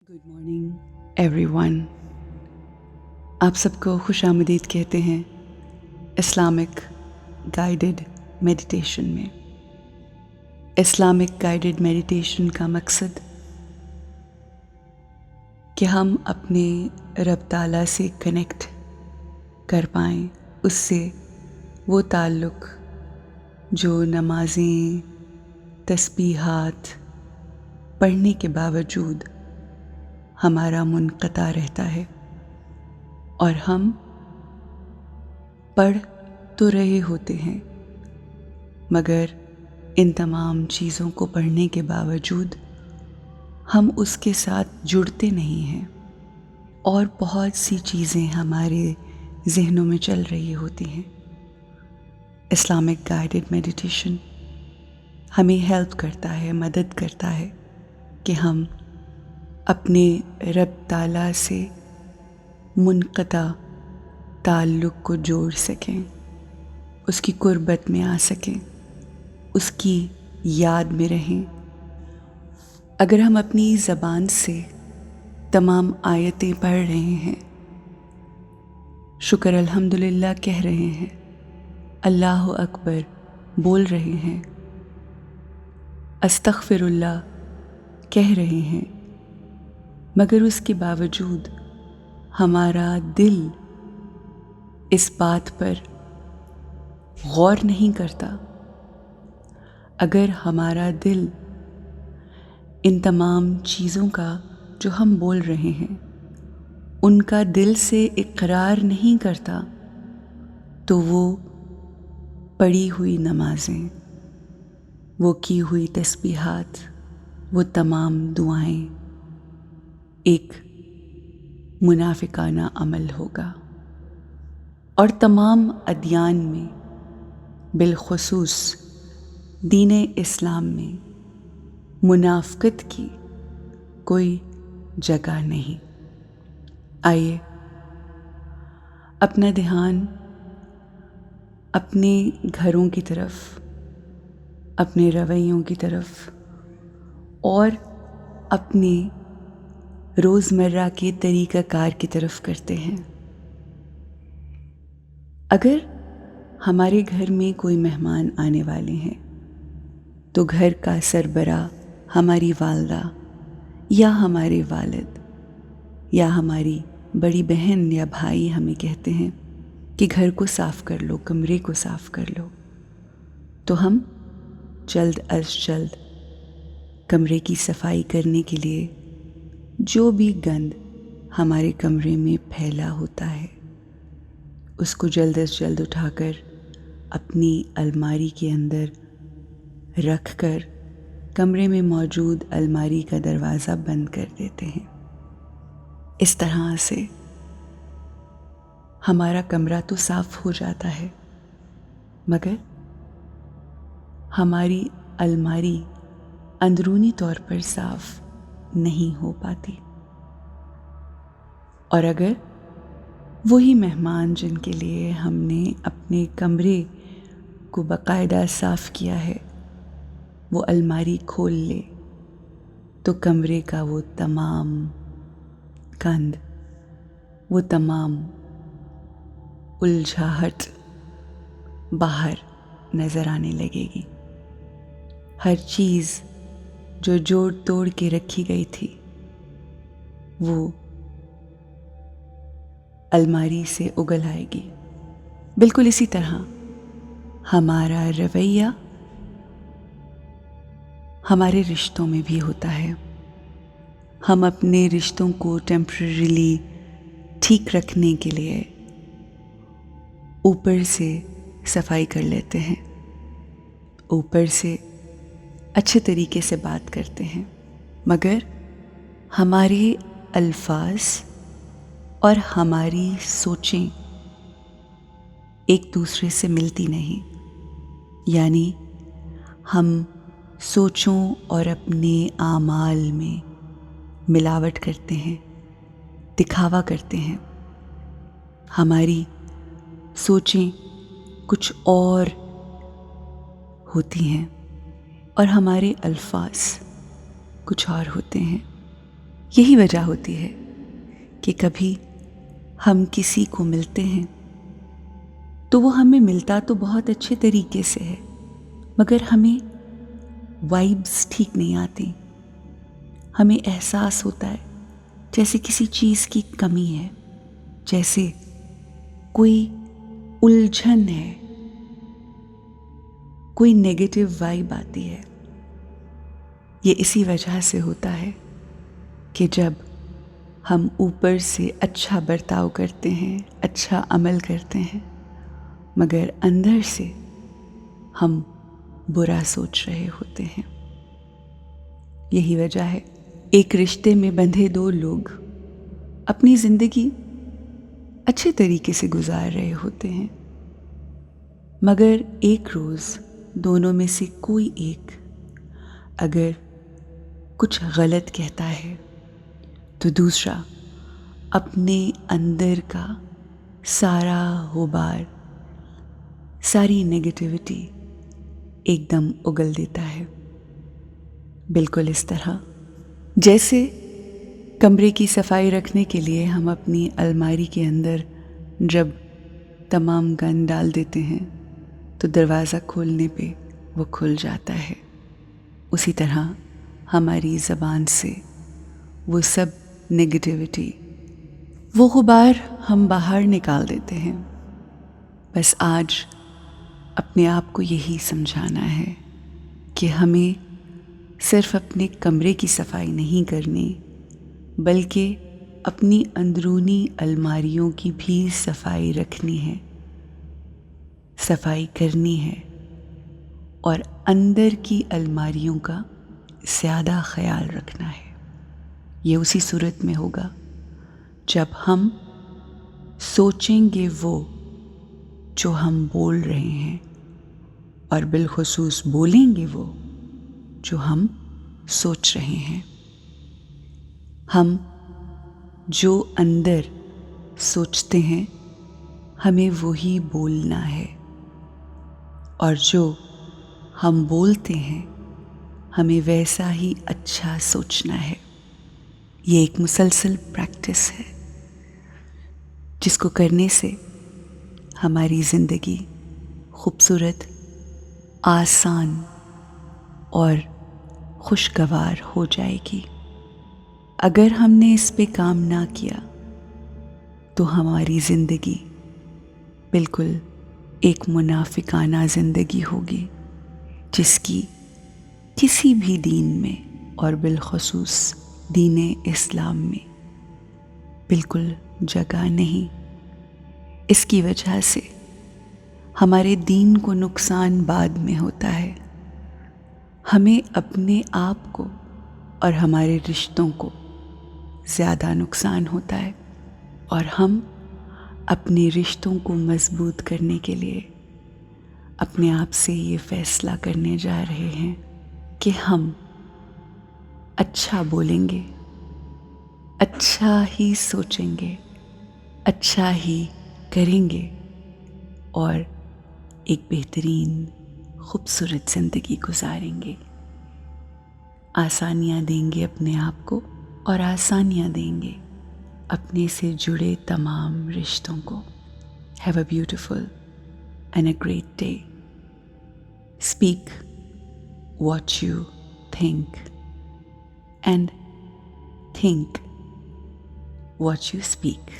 Good morning everyone. आप सबको खुश आमदीद कहते हैं इस्लामिक गाइडेड मेडिटेशन में। इस्लामिक गाइडेड मेडिटेशन का मकसद कि हम अपने रब ताला से कनेक्ट कर पाएँ, उससे वो ताल्लुक़ जो नमाज़ें तस्बीहात पढ़ने के बावजूद हमारा मुनक़ता रहता है। और हम पढ़ तो रहे होते हैं, मगर इन तमाम चीज़ों को पढ़ने के बावजूद हम उसके साथ जुड़ते नहीं हैं और बहुत सी चीज़ें हमारे ज़हनों में चल रही होती हैं। इस्लामिक गाइडेड मेडिटेशन हमें हेल्प करता है, मदद करता है कि हम अपने रब ताला से मुनक़ता ताल्लुक़ को जोड़ सकें, उसकी कुर्बत में आ सकें, उसकी याद में रहें। अगर हम अपनी ज़बान से तमाम आयतें पढ़ रहे हैं, शुक्र अल्हम्दुलिल्लाह कह रहे हैं, अल्लाह अकबर बोल रहे हैं, अस्तग़फ़िरुल्लाह कह रहे हैं, मगर उसके बावजूद हमारा दिल इस बात पर गौर नहीं करता। अगर हमारा दिल इन तमाम चीज़ों का जो हम बोल रहे हैं उनका दिल से इक़रार नहीं करता, तो वो पढ़ी हुई नमाज़ें, वो की हुई तस्बीहात, वो तमाम दुआएं एक मुनाफिकाना अमल होगा। और तमाम अदियान में, बिलखुसूस दीन इस्लाम में मुनाफ़िक़त की कोई जगह नहीं। आइए अपना ध्यान अपने घरों की तरफ, अपने रवैयों की तरफ और अपने रोज़मर्रा के तरीक़ाकार की तरफ करते हैं। अगर हमारे घर में कोई मेहमान आने वाले हैं तो घर का सरबरा हमारी वालदा या हमारे वालिद या हमारी बड़ी बहन या भाई हमें कहते हैं कि घर को साफ़ कर लो, कमरे को साफ़ कर लो, तो हम जल्द अज़ जल्द कमरे की सफाई करने के लिए जो भी गंद हमारे कमरे में फैला होता है उसको जल्द अज़ जल्द उठाकर अपनी अलमारी के अंदर रख कर कमरे में मौजूद अलमारी का दरवाज़ा बंद कर देते हैं। इस तरह से हमारा कमरा तो साफ़ हो जाता है, मगर हमारी अलमारी अंदरूनी तौर पर साफ़ नहीं हो पाती। और अगर वही मेहमान जिनके लिए हमने अपने कमरे को बाकायदा साफ़ किया है वो अलमारी खोल ले, तो कमरे का वो तमाम गंद, वो तमाम उलझाहट बाहर नज़र आने लगेगी। हर चीज़ जो जोड़ तोड़ के रखी गई थी वो अलमारी से उगल आएगी। बिल्कुल इसी तरह हमारा रवैया हमारे रिश्तों में भी होता है। हम अपने रिश्तों को टेम्परेरीली ठीक रखने के लिए ऊपर से सफाई कर लेते हैं, ऊपर से अच्छे तरीके से बात करते हैं, मगर हमारे अल्फाज और हमारी सोचें एक दूसरे से मिलती नहीं। यानी हम सोचों और अपने आमाल में मिलावट करते हैं, दिखावा करते हैं। हमारी सोचें कुछ और होती हैं और हमारे अल्फाज कुछ और होते हैं। یہی وجہ ہوتی ہے کہ کبھی ہم کسی کو ملتے ہیں تو وہ ہمیں ملتا تو بہت اچھے طریقے سے ہے، مگر ہمیں وائبس ٹھیک نہیں آتی. ہمیں احساس ہوتا ہے جیسے کسی چیز کی کمی ہے، جیسے کوئی الجھن ہے، کوئی نیگیٹو وائب آتی ہے. یہ اسی وجہ سے ہوتا ہے کہ جب ہم اوپر سے اچھا برتاؤ کرتے ہیں، اچھا عمل کرتے ہیں، مگر اندر سے ہم برا سوچ رہے ہوتے ہیں. یہی وجہ ہے ایک رشتے میں بندھے دو لوگ اپنی زندگی اچھے طریقے سے گزار رہے ہوتے ہیں، مگر ایک روز دونوں میں سے کوئی ایک اگر کچھ غلط کہتا ہے تو دوسرا اپنے اندر کا سارا غبار، ساری نیگیٹیوٹی ایک دم اگل دیتا ہے. بالکل اس طرح جیسے کمرے کی صفائی رکھنے کے لیے ہم اپنی الماری کے اندر جب تمام گند ڈال دیتے ہیں تو دروازہ کھولنے پہ وہ کھل جاتا ہے، اسی طرح ہماری زبان سے وہ سب نیگیٹیوٹی، وہ غبار ہم باہر نکال دیتے ہیں. بس آج اپنے آپ کو یہی سمجھانا ہے کہ ہمیں صرف اپنے کمرے کی صفائی نہیں کرنی، بلکہ اپنی اندرونی الماریوں کی بھی صفائی رکھنی ہے، صفائی کرنی ہے، اور اندر کی الماریوں کا زیادہ خیال رکھنا ہے. یہ اسی صورت میں ہوگا جب ہم سوچیں گے وہ جو ہم بول رہے ہیں، اور بالخصوص بولیں گے وہ جو ہم سوچ رہے ہیں. ہم جو اندر سوچتے ہیں ہمیں وہی بولنا ہے، اور جو ہم بولتے ہیں ہمیں ویسا ہی اچھا سوچنا ہے. یہ ایک مسلسل پریکٹس ہے جس کو کرنے سے ہماری زندگی خوبصورت، آسان اور خوشگوار ہو جائے گی. اگر ہم نے اس پہ کام نہ کیا تو ہماری زندگی بالکل ایک منافقانہ زندگی ہوگی، جس کی کسی بھی دین میں اور بالخصوص دین اسلام میں بالکل جگہ نہیں. اس کی وجہ سے ہمارے دین کو نقصان بعد میں ہوتا ہے. ہمیں اپنے آپ کو اور ہمارے رشتوں کو زیادہ نقصان ہوتا ہے، اور ہم اپنے رشتوں کو مضبوط کرنے کے لیے اپنے آپ سے یہ فیصلہ کرنے جا رہے ہیں کہ ہم اچھا بولیں گے، اچھا ہی سوچیں گے، اچھا ہی کریں گے، اور ایک بہترین خوبصورت زندگی گزاریں گے. آسانیاں دیں گے اپنے آپ کو، اور آسانیاں دیں گے اپنے سے جڑے تمام رشتوں کو. Have a beautiful and a great day. Speak what you think, and think what you speak.